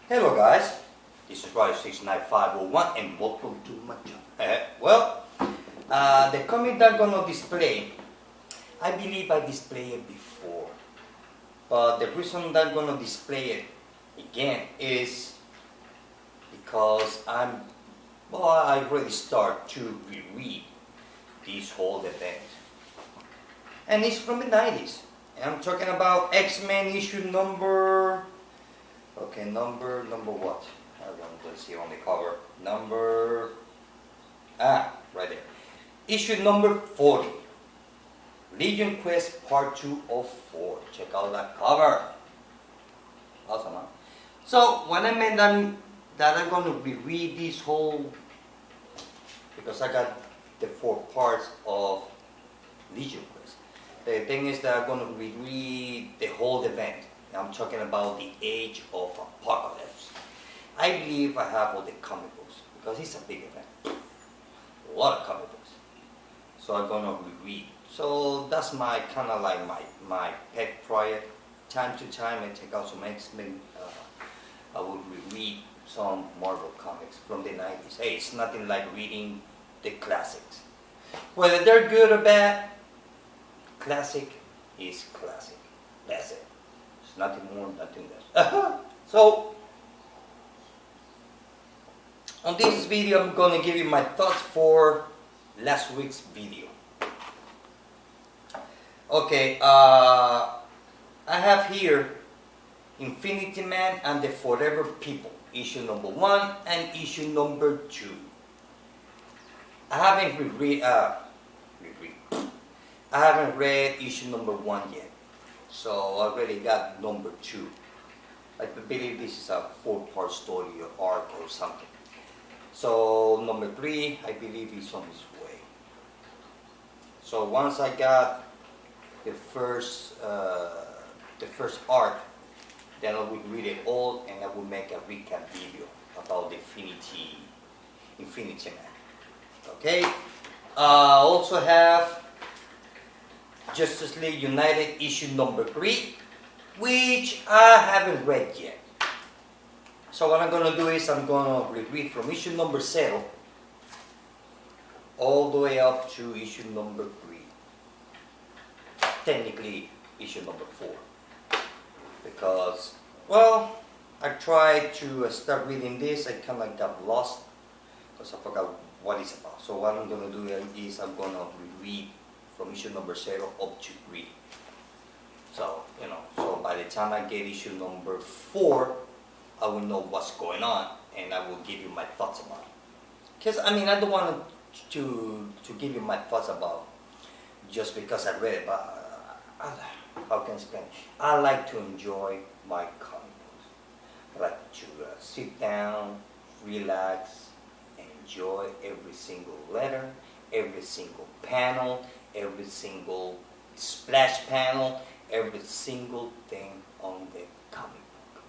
Hello guys, this is Ryo69501 and welcome to my channel. The comic that I'm gonna display, I believe I displayed it before, but the reason that I'm gonna display it again is because I already start to reread this whole event, and it's from the 90s, and I'm talking about X-Men issue number. Okay, number what? I don't let's see on the cover. Right there. Issue number 40. Legion Quest Part 2 of 4. Check out that cover. Awesome, huh? So when I meant that I'm gonna reread this whole, because I got the 4 parts of Legion Quest. The thing is that I'm gonna reread the whole event. I'm talking about the Age of Apocalypse. I believe I have all the comic books because it's a big event. A lot of comic books. So I'm gonna reread. So that's my kind of like my pet project. Time to time I take out some X-Men. I will reread some Marvel comics from the 90s. Hey, it's nothing like reading the classics. Whether they're good or bad, classic is classic. That's it. Nothing more, nothing less. So, on this video, I'm going to give you my thoughts for last week's video. Okay, I have here Infinity Man and the Forever People, issue number 1 and issue number 2. I haven't read issue number 1 yet. So I already got number 2. I believe this is a 4-part story or arc or something. So number 3, I believe is on its way. So once I got the first arc, then I will read it all and I will make a recap video about the Infinity Man. Okay. Also have Justice League United issue number 3, which I haven't read yet. So what I'm going to do is I'm going to read from issue number 7 all the way up to issue number 3. Technically issue number 4. Because, well, I tried to start reading this, I kind of got lost because I forgot what it's about. So what I'm going to do is I'm going to reread from issue number 0 up to 3. So, so by the time I get issue number 4, I will know what's going on and I will give you my thoughts about it. Because, I don't want to give you my thoughts about just because I read it, but how can I explain? I like to enjoy my comic books. I like to sit down, relax, enjoy every single letter, every single panel, every single splash panel, every single thing on the comic book.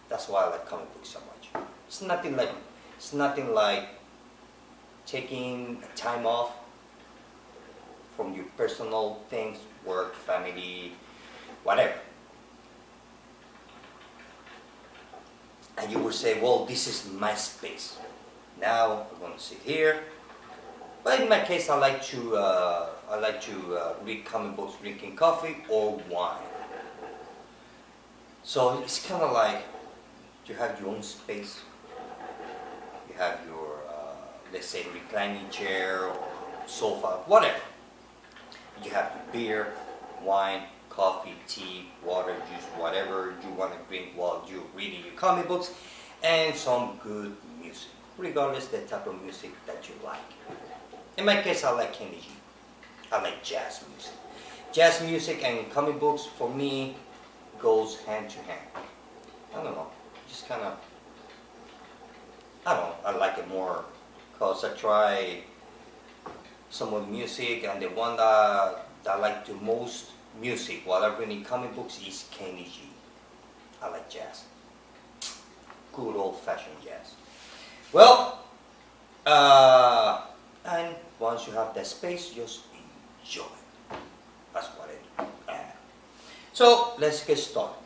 That's why I like comic books so much. It's nothing like taking time off from your personal things, work, family, whatever. And you will say, well, this is my space. Now I'm going to sit here. But in my case, I like to read comic books, drinking coffee or wine. So it's kind of like you have your own space. You have your, let's say, reclining chair or sofa, whatever. You have your beer, wine, coffee, tea, water, juice, whatever you want to drink while you're reading your comic books, and some good music, regardless the type of music that you like. In my case, I like Kenny G. I like jazz music. Jazz music and comic books, for me, goes hand to hand. I don't know, just kind of, I like it more because I try some of the music, and the one that I like the most music while I'm reading comic books is Kenny G. I like jazz. Good old-fashioned jazz. Well, and once you have that space, just enjoy it. That's what I do. So let's get started.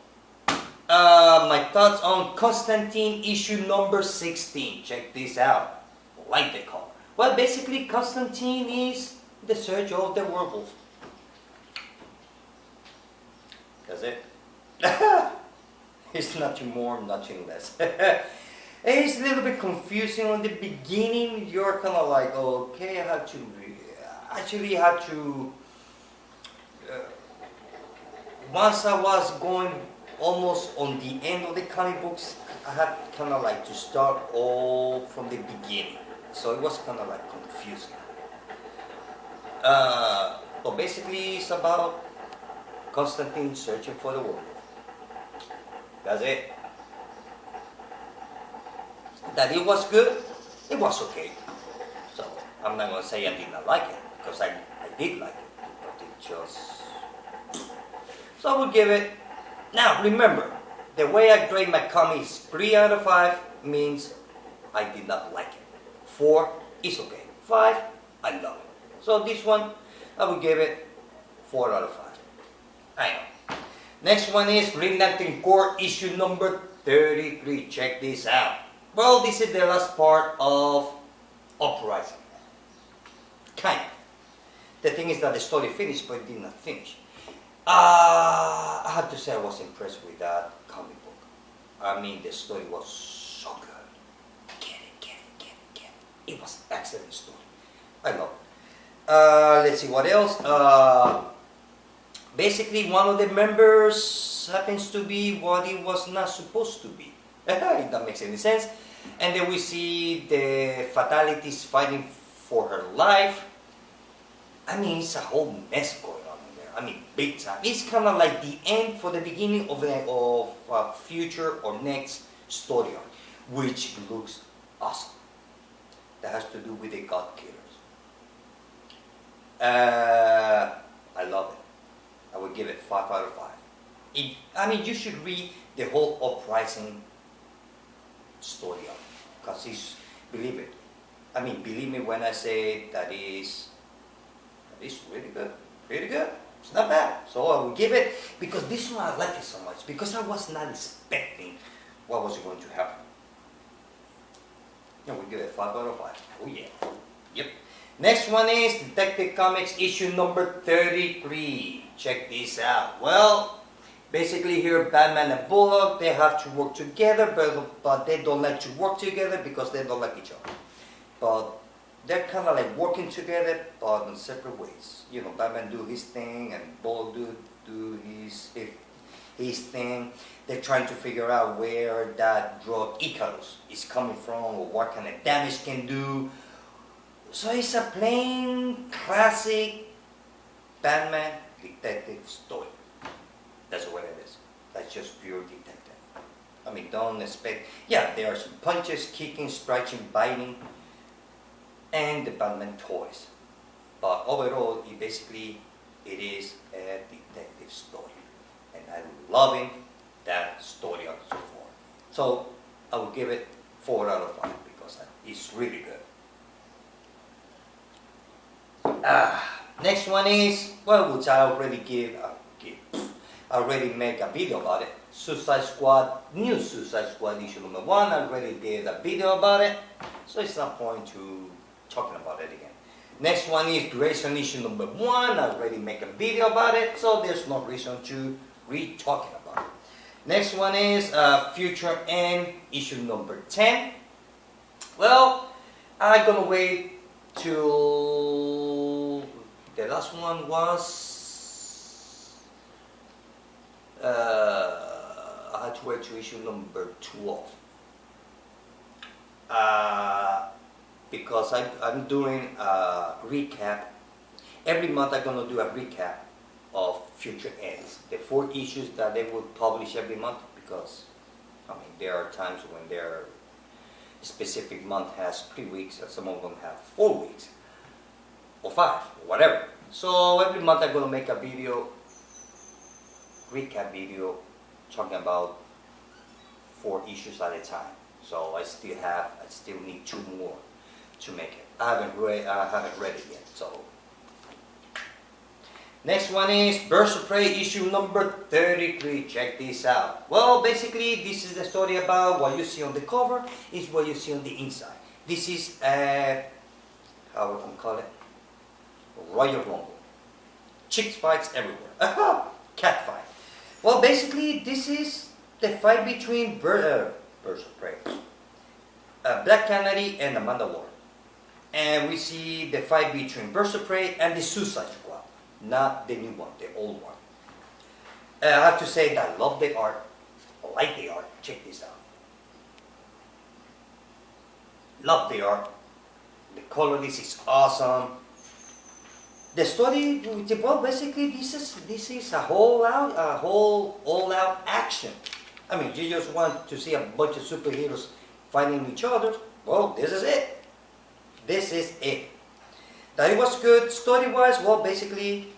my thoughts on Constantine issue number 16. Check this out. Like the cover. Well, basically, Constantine is the search of the werewolf. That's it. It's nothing more, nothing less. It's a little bit confusing on the beginning. You're kind of like, okay, I have to once I was going almost on the end of the comic books, I had kind of like to start all from the beginning. So it was kind of like confusing. But basically it's about Constantine searching for the werewolf. That's it. That it was good, it was okay. So I'm not gonna say I did not like it, because I did like it, but it just... So I would give it... Now remember, the way I grade my comics, 3 out of 5 means I did not like it. 4 is okay. 5, I love it. So this one, I would give it 4 out of 5. I know. Next one is Green Lantern Corps issue number 33. Check this out. Well, this is the last part of Uprising. Kind of. The thing is that the story finished, but it did not finish. I have to say I was impressed with that comic book. I mean, the story was so good. Get it. It was an excellent story. I love it. Let's see what else. Basically, one of the members happens to be what he was not supposed to be. If that makes any sense. And then we see the Fatalities fighting for her life. I mean, it's a whole mess going on in there. I mean, big time. It's kind of like the end for the beginning of a future or next story arc, which looks awesome. That has to do with the God Killers. I love it. I would give it 5 out of 5. I mean, you should read the whole Uprising story arc, because it's, believe me when I say that is really good, pretty good. It's not bad. So I will give it, because this one I like it so much, because I was not expecting what was going to happen. Yeah, we give it 5 out of 5. Oh yeah. Yep. Next one is Detective Comics issue number 33. Check this out. Well, basically here Batman and Bullock, they have to work together, but they don't like to work together because they don't like each other. But they're kind of like working together, but in separate ways. You know, Batman do his thing and Bullock do his thing. They're trying to figure out where that drug Icarus is coming from, or what kind of damage can do. So it's a plain classic Batman detective story. That's what it is. That's just pure detective. I mean, don't expect... Yeah, there are some punches, kicking, scratching, biting, and the Batman toys. But overall, it is a detective story. And I'm loving that story so far. So, I will give it 4 out of 5 because it's really good. Next one is, well, which I already I already make a video about it. Suicide Squad, new Suicide Squad issue number 1. I already did a video about it, so it's no point to talking about it again. Next one is Grayson issue number 1. I already make a video about it, so there's no reason to re-talking about it. Next one is Future End issue number 10. Well, I'm gonna wait till the last one was I had to wait to issue number 12 because I'm doing a recap. Every month I'm going to do a recap of Future Ends, the 4 issues that they will publish every month, because I mean there are times when their specific month has 3 weeks and some of them have 4 weeks or 5 or whatever. So every month I'm going to make a video, recap video, talking about 4 issues at a time. So I still need 2 more to make it. I haven't read it yet. So Next one is Birds of Prey issue number 33. Check this out. Well, basically, this is the story about what you see on the cover is what you see on the inside. This is how we can call it, Royal Rumble. Chicks fights everywhere. Cat fight. Well, basically, this is the fight between Birds of Prey, Black Canary, and Amanda Waller. And we see the fight between Birds of Prey and the Suicide Squad. Not the new one, the old one. I have to say that I love the art, I like the art. Check this out. Love the art. The color, this is awesome. The story, well, basically this is a whole all-out action. I mean, you just want to see a bunch of superheroes fighting each other. Well, this is it. This is it. That it was good story-wise. Well, basically,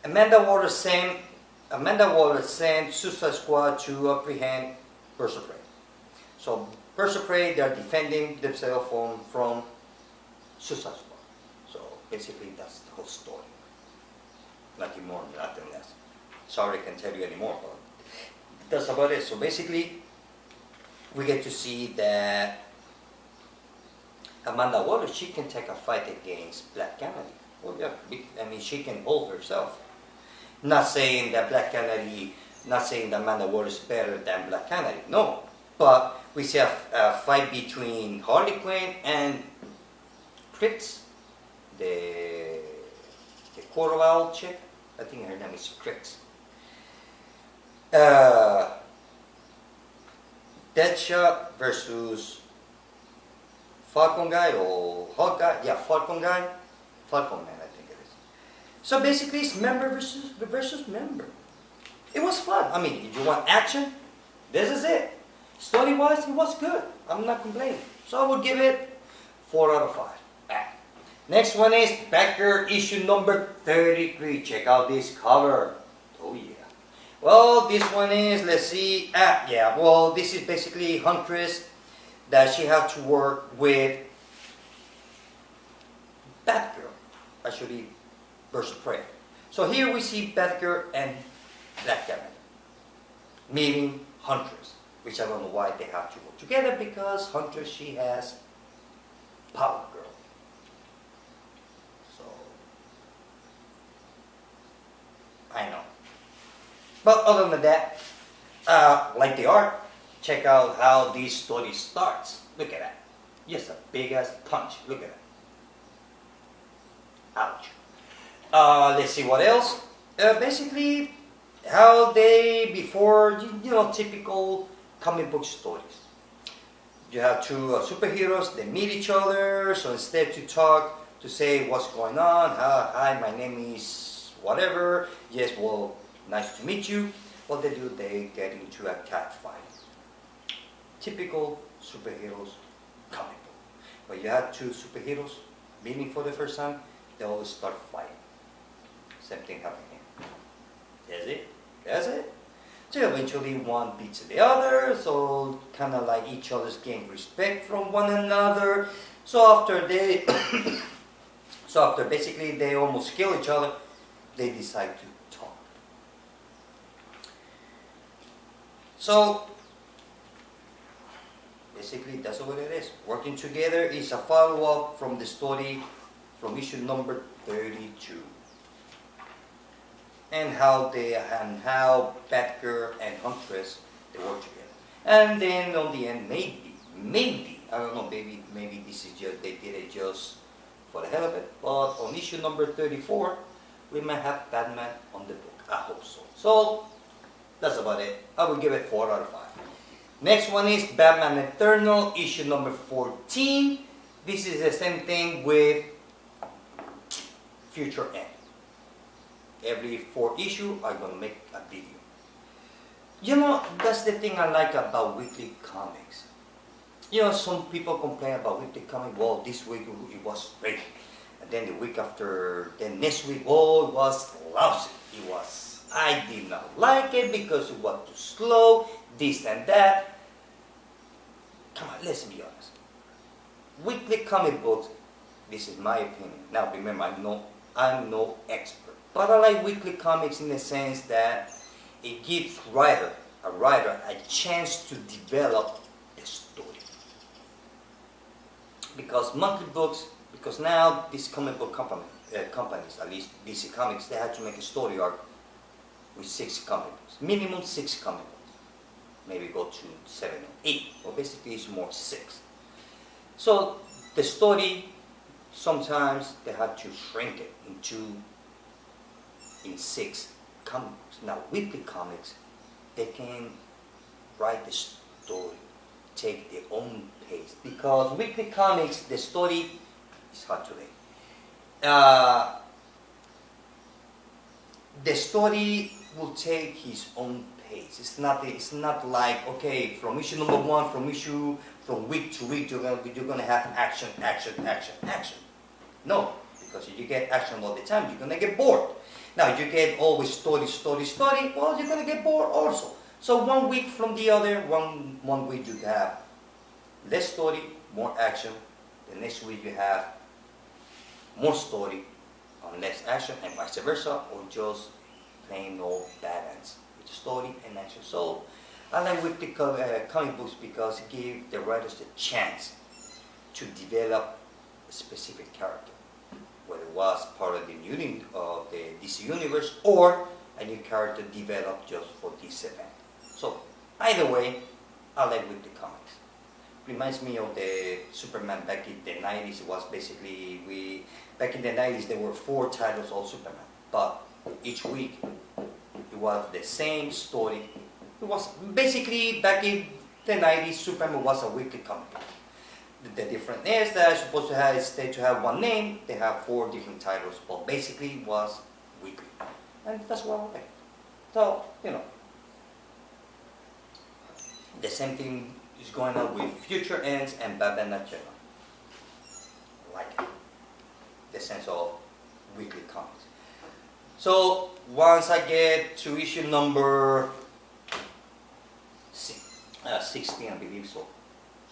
Amanda Waller sent Suicide Squad to apprehend Birds of Prey. So Birds of Prey, they are defending themselves from Suicide Squad. So basically, that's the whole story. Nothing more, nothing less. Sorry, I can't tell you anymore, but that's about it. So basically, we get to see that Amanda Waller, she can take a fight against Black Canary. Well, yeah, I mean, she can hold herself. Not saying that Amanda Waller is better than Black Canary, no. But we see a fight between Harley Quinn and Crix, the Quarter Owl chick. I think her name is Crix. Deadshot versus Falcon guy or Hawk guy, yeah, Falcon guy, Falcon man, I think it is. So basically, it's member versus member. It was fun. I mean, if you want action, this is it. Story-wise, it was good. I'm not complaining. So I would give it 4 out of 5. Next one is Batgirl issue number 33. Check out this cover. Oh yeah. Well, this one is, let's see. Yeah. Well, this is basically Huntress, that she had to work with Batgirl, actually Birds of Prey. So here we see Batgirl and Black Canary meeting Huntress, which I don't know why they have to work together, because Huntress, she has Power Girl. So, I know. But other than that, like the art, check out how this story starts. Look at that. Just a big ass punch. Look at that. Ouch. Let's see what else. Basically, how they, before, typical comic book stories. You have two superheroes, they meet each other, so instead to talk, to say what's going on, hi, my name is whatever, yes, well, nice to meet you. What they do, they get into a cat fight. Typical superheroes comic book. But you have two superheroes meeting for the first time, they always start fighting. Same thing happening here. That's it. That's it. So eventually one beats the other, so kind of like each other's gain respect from one another. So after basically they almost kill each other, they decide to talk. So basically that's what it is. Working together is a follow-up from the story from issue number 32. And how Batgirl and Huntress, they work together. And then on the end, maybe, I don't know, maybe this is just, they did it just for the hell of it. But on issue number 34, we might have Batman on the book. I hope so. So, that's about it. I will give it 4 out of 5. Next one is Batman Eternal, issue number 14. This is the same thing with Future End. Every 4 issue, I'm going to make a video. That's the thing I like about weekly comics. Some people complain about weekly comic, well, this week it was great. And then the week after, then next week, oh, it was lousy. I did not like it because it was too slow, this and that. Come on, let's be honest. Weekly comic books, this is my opinion. Now remember, I'm not I'm no expert. But I like weekly comics in the sense that it gives a writer a chance to develop a story. Because monthly books, because now these comic book companies, at least DC Comics, they had to make a story arc with 6 comic books. Minimum 6 comic books. Maybe go to 7 or 8. Well, basically it's more 6. So the story, sometimes they had to shrink it in 6 comic books. Now weekly comics, they can write the story, take their own pace. Because weekly comics, the story is hard today. The story will take his own pace. It's not like, okay, from issue number 1, from week to week, you're gonna have action. No, because if you get action all the time, you're gonna get bored. Now, if you get always story, well, you're gonna get bored also. So one week from the other, one week you have less story, more action. The next week you have more story and less action, and vice versa, or just plain old balance with story and action. So I like weekly comic books because it gives the writers the chance to develop a specific character, whether it was part of the DC universe or a new character developed just for this event. So either way, I like weekly comics. Reminds me of the Superman back in the 90s. It was basically, back in the 90s there were 4 titles of Superman, but each week it was the same story. It was basically, back in the 90s, Superman was a weekly comic. The difference is that it's supposed to have one name. They have 4 different titles, but basically it was weekly, and that's what I like. So, you know, the same thing is going on with Future Ends and Batman Eternal. I like it. The sense of weekly comics. So once I get to issue number 16, I believe so.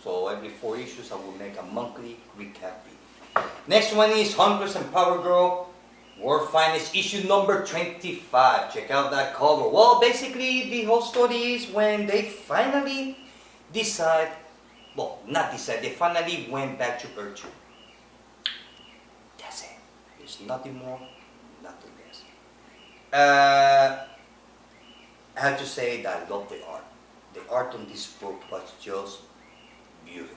So every 4 issues I will make a monthly recap video. Next one is Huntress and Power Girl World Finest issue number 25. Check out that cover. Well, basically the whole story is when they finally decide, well, not decide, they finally went back to Earth 2. That's it. There's nothing more, nothing less. I have to say that I love the art. The art on this book was just beautiful.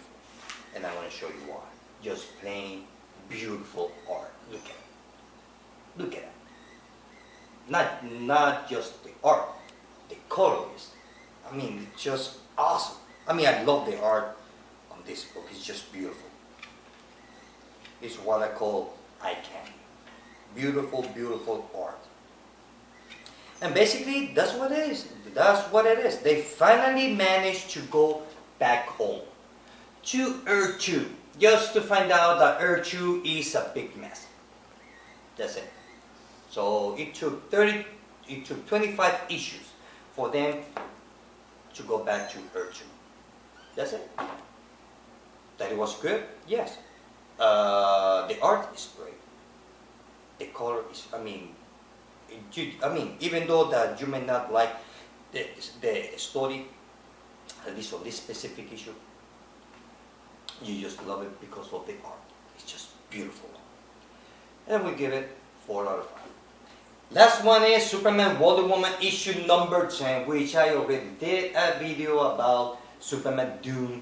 And I want to show you why. Just plain beautiful art. Look at it. Look at it. Not just the art, the colors. I mean, it's just awesome. I mean, I love the art on this book. It's just beautiful. It's what I call eye candy. Beautiful, beautiful art. And basically, that's what it is. That's what it is. They finally managed to go back home to Earth 2, just to find out that Earth 2 is a big mess. That's it. So it took 25 issues for them to go back to Earth 2. That's it. That it was good? Yes. The art is great. The color is, I mean, even though that you may not like the story, at least of this specific issue, you just love it because of the art. It's just beautiful. And we give it 4 out of 5. Last one is Superman Wonder Woman issue number 10, which I already did a video about Superman Doom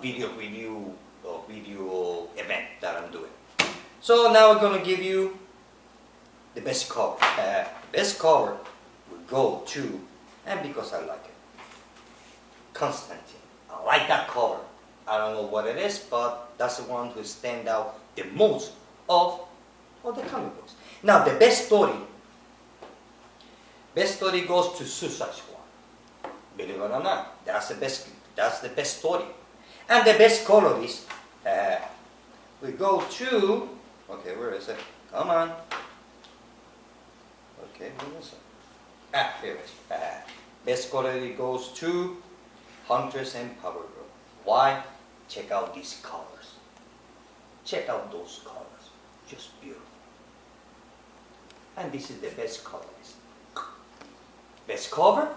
video review or video event that I'm doing. So now I'm gonna give you the best cover. Best cover will go to, and because I like it, Constantine. I like that cover. I don't know what it is, but that's the one who stand out the most of the comic books. Now the best story goes to Suicide Squad. Believe it or not, that's the best story. And the best colorist, we go to, okay, where is it? Come on. Okay, where is it? Here it is. Best colorist goes to Huntress and Power Girl. Why? Check out these colors. Check out those colors. Just beautiful. and this is the best colorist. Best cover,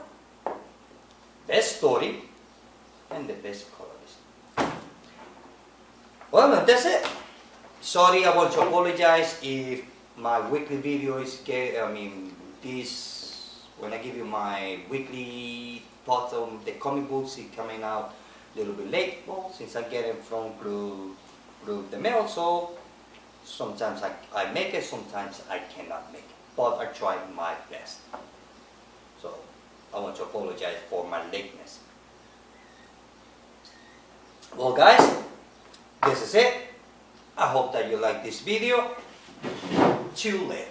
best story, and the best colorist. Well, that's it. Sorry, I want to apologize if my weekly video is when I give you my weekly thoughts on the comic books, it's coming out a little bit late, well, since I get it through the mail, so sometimes I make it, sometimes I cannot make it, but I try my best. So I want to apologize for my lateness. Well guys, this is it. I hope that you like this video. See you later.